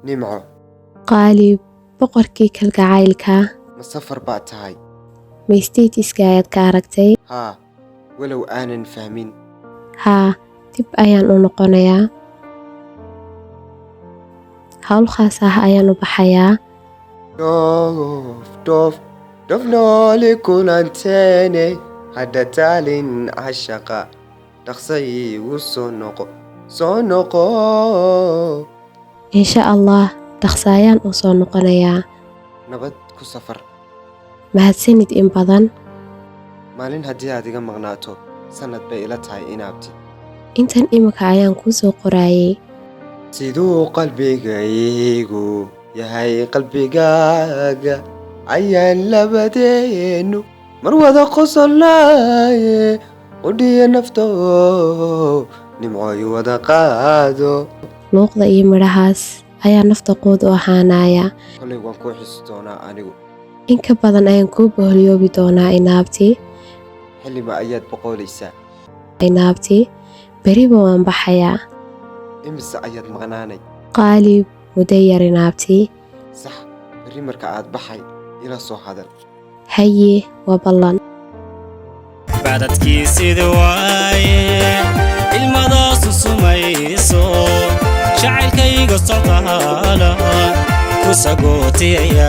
nimco qaali boqorkii kalgacaylka ma safar baa tahay ma statiska ayaad ka aragtay haa walow aanan fahmin haa dib ayaan u noqonayaa hawl khaas ah ayaan u baxayaa doof nooli kulanteene hadda taalin cashaqa dhaqsay igu soo noqo insha allah dhaqso ayaan u soo noqonayaa nabad ku safar mahadsanid in badan maalin haddii aad iga maqnaato sannad bay ila tahay inaabti intan imika ayaan kuu soo qoraayay siduu qalbigaygu yahay qalbigaaga ayaan labadeennu mar wada qosolnaaye qudhiya nafto nimcooy wada qaado luuqda iyo midhahaas ayaa nafta quud u ahaanaya kolay waan kuu xisi doonaa anigu in ka badan ayaan kuu boholyoobi doonaa inaabti xilliba ayaad boqoolaysaa inaabti beriba waan baxayaa imise ayaad maqnaanay qaalib muddo yar inaabti sax berri marka aad baxay ila soo hadal haye waa ballan bacdadkiisida waaye ilmadaasu sumayso jacaylkayga socdaala ku sagootiyaya